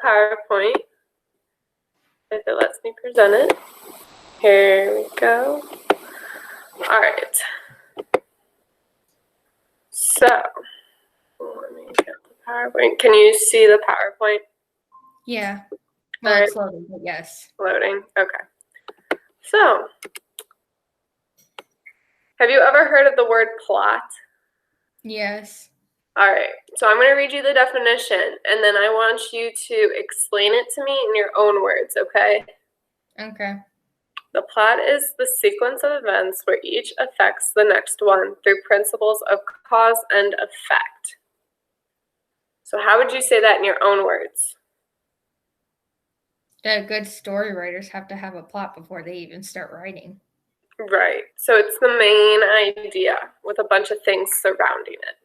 PowerPoint, if it lets me present it. Here we go. All right. So, let me get the PowerPoint. Can you see the PowerPoint? Yeah. Well, it's loading, but yes. Loading. Okay. So, have you ever heard of the word plot? Yes. All right. So I'm going to read you the definition, and then I want you to explain it to me in your own words, okay? Okay. The plot is the sequence of events where each affects the next one through principles of cause and effect. So how would you say that in your own words? The good story writers have to have a plot before they even start writing. Right. So it's the main idea with a bunch of things surrounding it.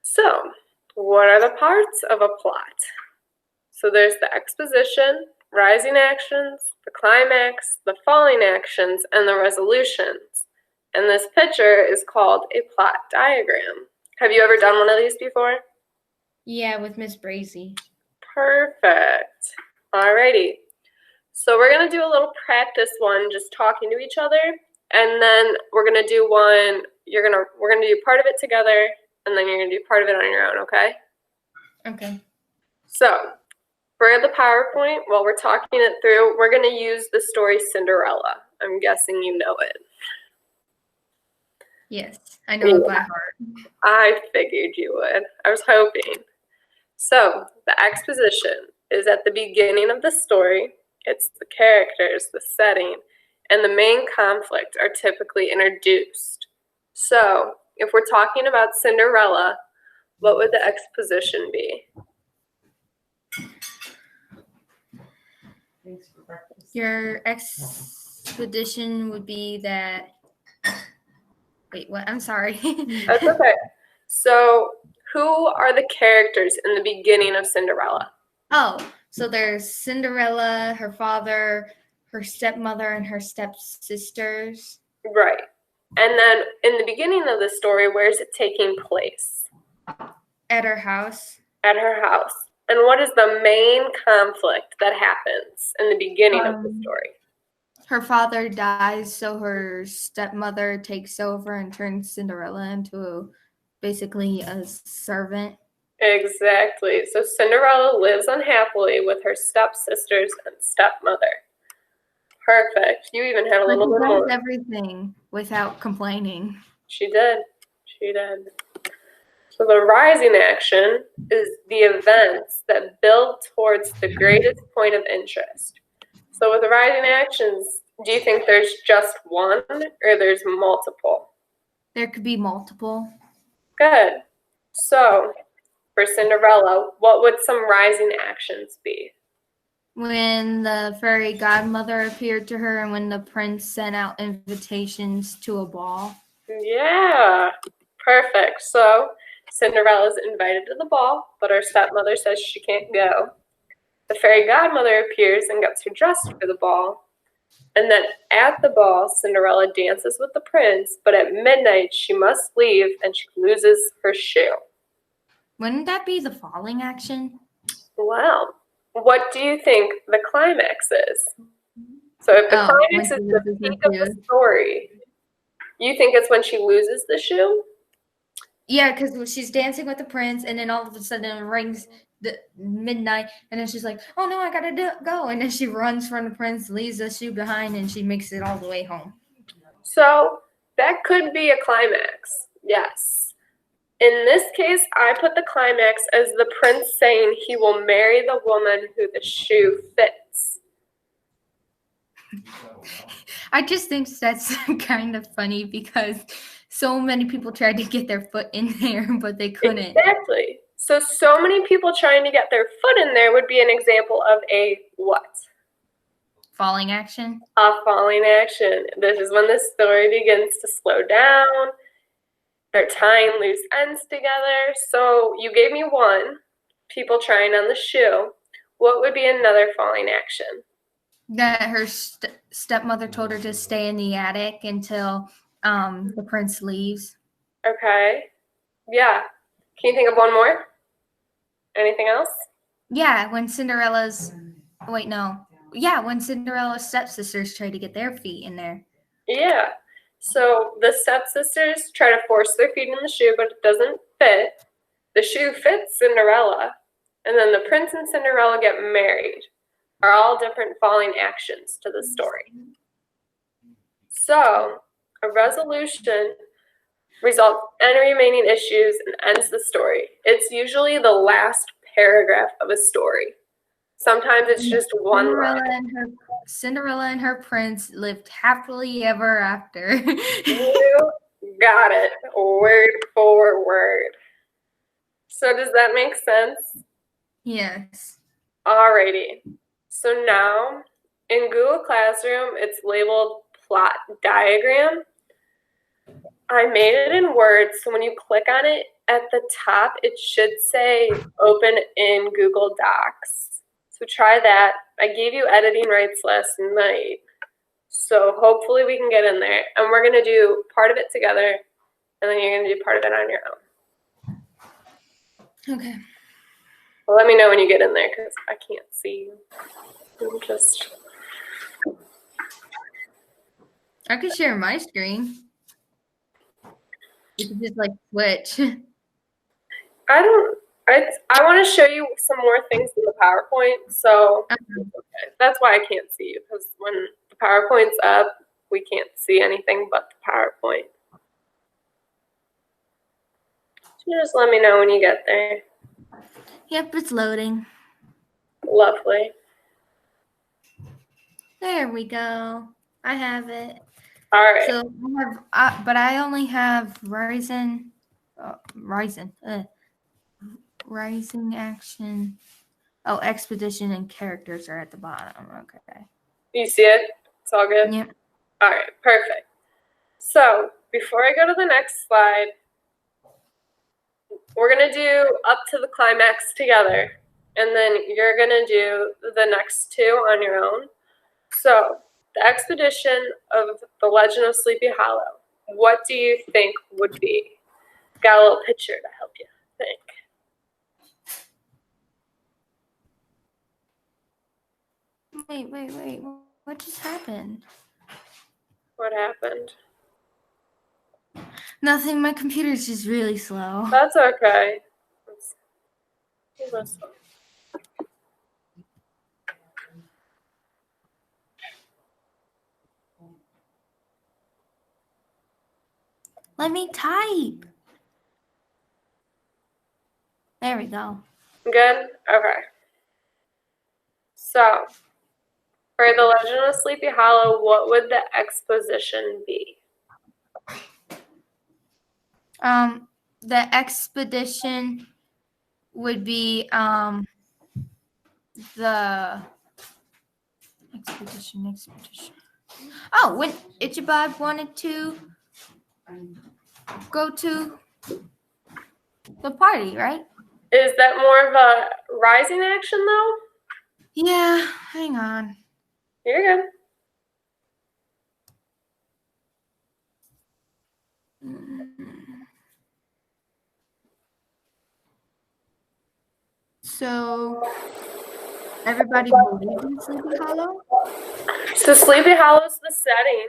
So, what are the parts of a plot? So there's the exposition, rising actions, the climax, the falling actions, and the resolutions. And this picture is called a plot diagram. Have you ever done one of these before? Yeah, with Miss Brazy. Perfect. Alrighty. So we're going to do a little practice one, just talking to each other. And then we're going to do one, we're going to do part of it together, and then you're going to do part of it on your own, okay? Okay. So, for the PowerPoint, while we're talking it through, we're going to use the story Cinderella. I'm guessing you know it. Yes, I know it by heart. I figured you would. I was hoping. So, the exposition is at the beginning of the story. It's the characters, the setting, and the main conflict are typically introduced. So, if we're talking about Cinderella, what would the exposition be? Your expedition would be that. Wait, what? I'm sorry. That's okay. So, who are the characters in the beginning of Cinderella? Oh, so there's Cinderella, her father, her stepmother, and her stepsisters. Right. And then in the beginning of the story, where is it taking place? At her house. At her house. And what is the main conflict that happens in the beginning of the story? Her father dies, so her stepmother takes over and turns Cinderella into basically a servant. Exactly. So Cinderella lives unhappily with her stepsisters and stepmother. Perfect. You even had a little bit more. She does everything without complaining. She did. She did. So the rising action is the events that build towards the greatest point of interest. So with the rising actions, do you think there's just one or there's multiple? There could be multiple. Good. So for Cinderella, what would some rising actions be? When the fairy godmother appeared to her and when the prince sent out invitations to a ball. Yeah, perfect. So Cinderella's invited to the ball, but her stepmother says she can't go. The fairy godmother appears and gets her dressed for the ball. And then at the ball, Cinderella dances with the prince, but at midnight she must leave and she loses her shoe. Wouldn't that be the falling action? Wow. What do you think the climax is? So if the climax is the peak of the story, you think it's when she loses the shoe? Yeah, because she's dancing with the prince, and then all of a sudden it rings the midnight, and then she's like, "Oh no, I gotta go!" And then she runs from the prince, leaves the shoe behind, and she makes it all the way home. So that could be a climax. Yes. In this case, I put the climax as the prince saying he will marry the woman who the shoe fits. I just think that's kind of funny because so many people tried to get their foot in there, but they couldn't. Exactly. So many people trying to get their foot in there would be an example of a what? Falling action? A falling action. This is when the story begins to slow down. They're tying loose ends together. So you gave me one, people trying on the shoe. What would be another falling action? That her stepmother told her to stay in the attic until the prince leaves. Okay. Yeah. Can you think of one more? Anything else? Yeah, when Cinderella's stepsisters try to get their feet in there. Yeah. So the stepsisters try to force their feet in the shoe, but it doesn't fit. The shoe fits Cinderella, and then the prince and Cinderella get married. Are all different falling actions to the story. So a resolution resolves any remaining issues and ends the story. It's usually the last paragraph of a story. Sometimes it's just one line. Cinderella and her prince lived happily ever after. You got it, word for word. So does that make sense? Yes. Alrighty. So now in Google Classroom, it's labeled plot diagram. I made it in Word, so when you click on it at the top, it should say open in Google Docs. So try that. I gave you editing rights last night, so hopefully we can get in there. And we're going to do part of it together, and then you're going to do part of it on your own. Okay. Well, let me know when you get in there, because I can't see you. I could share my screen. You could just like switch. I want to show you some more things in the PowerPoint, so okay. That's why I can't see you, because when the PowerPoint's up, we can't see anything but the PowerPoint. So just let me know when you get there. Yep, it's loading. Lovely. There we go. I have it. All right. So but I only have Rising action. Oh, expedition and characters are at the bottom. Okay. You see it? It's all good? Yep. All right, perfect. So before I go to the next slide, we're going to do up to the climax together, and then you're going to do the next two on your own. So the expedition of the Legend of Sleepy Hollow, what do you think would be? Got a little picture to help you think. Wait. What just happened? What happened? Nothing. My computer's just really slow. That's okay. Let me type. There we go. Good? Okay. So, for the Legend of Sleepy Hollow, what would the exposition be? The expedition would be the expedition. Oh, when Ichabod wanted to go to the party, right? Is that more of a rising action, though? Yeah, hang on. You're good. So, everybody believes in Sleepy Hollow? So Sleepy Hollow's the setting.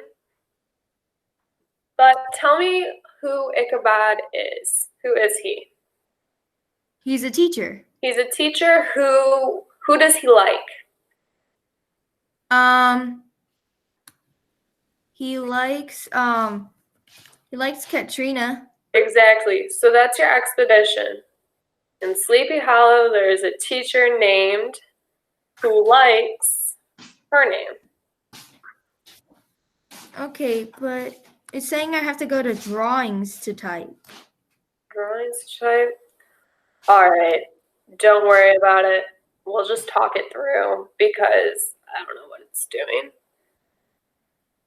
But tell me who Ichabod is. Who is he? He's a teacher. He's a teacher who does he like? He likes Katrina. Exactly. So that's your expedition. In Sleepy Hollow, there is a teacher named who likes her name. Okay, but it's saying I have to go to drawings to type. Drawings to type? All right. Don't worry about it. We'll just talk it through because I don't know what it's doing.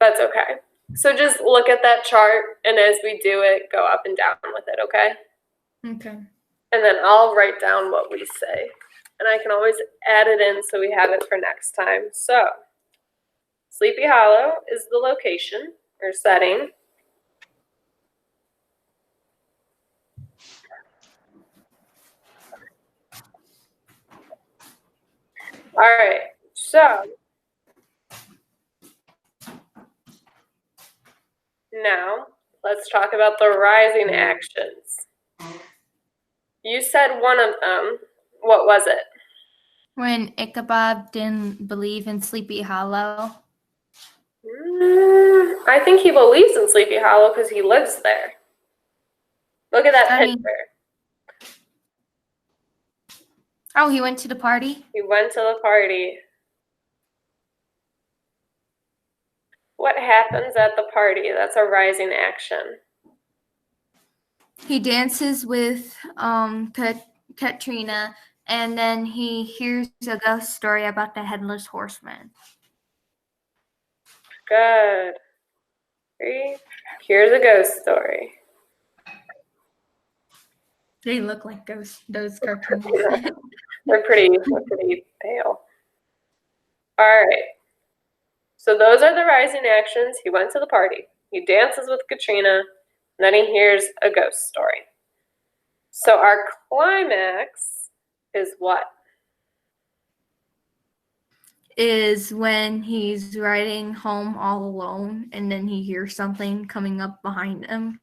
That's okay. So just look at that chart, and as we do it, go up and down with it, okay? Okay. And then I'll write down what we say. And I can always add it in so we have it for next time. So, Sleepy Hollow is the location or setting. All right, so now let's talk about the rising actions. You said one of them. What was it? When Ichabod didn't believe in Sleepy Hollow. I think he believes in Sleepy Hollow because he lives there. Look at that picture. Oh, he went to the party? He went to the party. What happens at the party? That's a rising action. He dances with Katrina, and then he hears a ghost story about the Headless Horseman. Good. Here's a ghost story. They look like ghosts, those cartoons. They're pretty pale. All right. So those are the rising actions. He went to the party. He dances with Katrina. And then he hears a ghost story. So our climax is what? Is when he's riding home all alone, and then he hears something coming up behind him.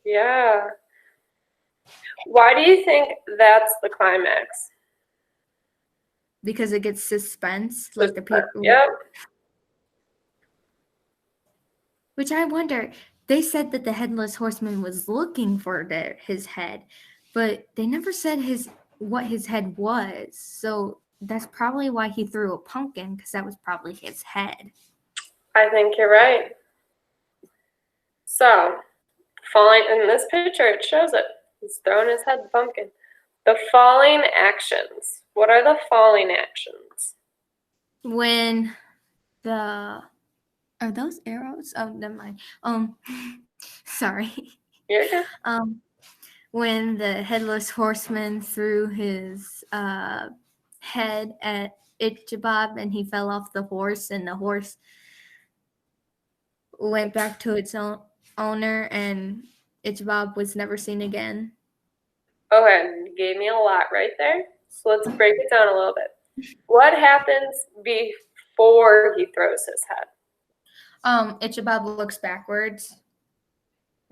Yeah. Why do you think that's the climax? Because it gets suspense, like the people. Yep. Which I wonder, they said that the Headless Horseman was looking for his head, but they never said what his head was. So that's probably why he threw a pumpkin, because that was probably his head. I think you're right. So, falling in this picture, it shows it. He's throwing his head the pumpkin. The falling actions. What are the falling actions? When are those arrows? Oh, never mind. Sorry. You're good. When the Headless Horseman threw his head at Ichabod and he fell off the horse, and the horse went back to its owner, and Ichabod was never seen again. Okay, you gave me a lot right there. So let's break it down a little bit. What happens before he throws his head? Ichabod looks backwards.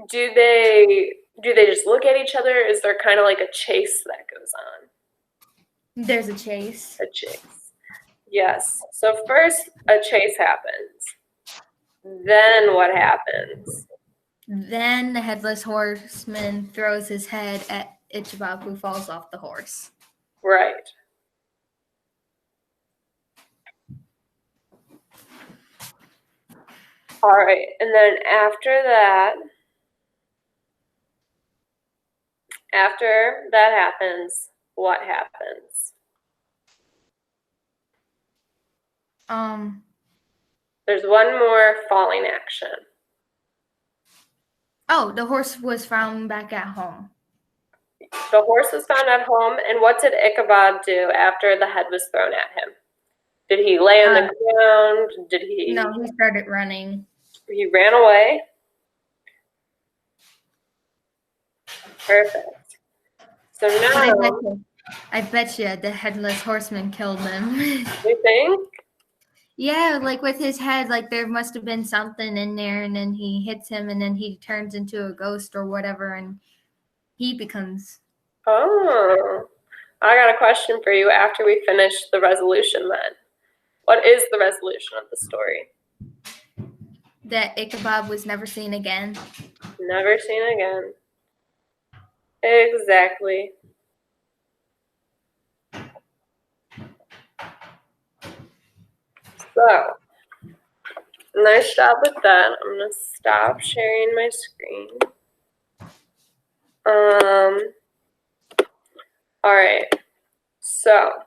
Do they just look at each other? Is there kind of like a chase that goes on? There's a chase. A chase. Yes. So first a chase happens. Then what happens? Then the Headless Horseman throws his head at Ichabod, who falls off the horse. Right. All right. And then after that happens, what happens? There's one more falling action. Oh, the horse was found back at home. The horse was found at home, and what did Ichabod do after the head was thrown at him? Did he lay on the ground? Did he? No, he started running. He ran away. Perfect. So now, I bet you the Headless Horseman killed him. You think? Yeah, like with his head, like there must have been something in there, and then he hits him, and then he turns into a ghost or whatever, and he becomes. Oh, I got a question for you after we finish the resolution then. What is the resolution of the story? That Ichabod was never seen again. Never seen again. Exactly. So, nice job with that. I'm going to stop sharing my screen. All right. So,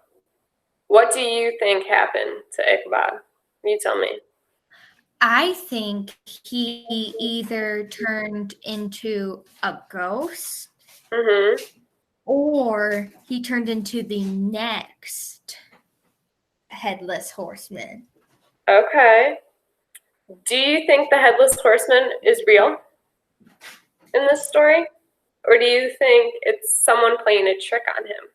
what do you think happened to Ichabod? You tell me. I think he either turned into a ghost, or he turned into the next Headless Horseman. Okay. Do you think the Headless Horseman is real in this story? Or do you think it's someone playing a trick on him?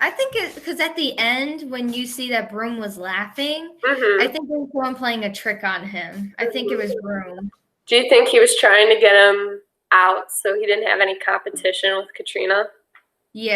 I think it because at the end when you see that Broom was laughing, I Mm-hmm. think it was someone playing a trick on him. I think it was Broom. Do you think he was trying to get him out so he didn't have any competition with Katrina? Yeah.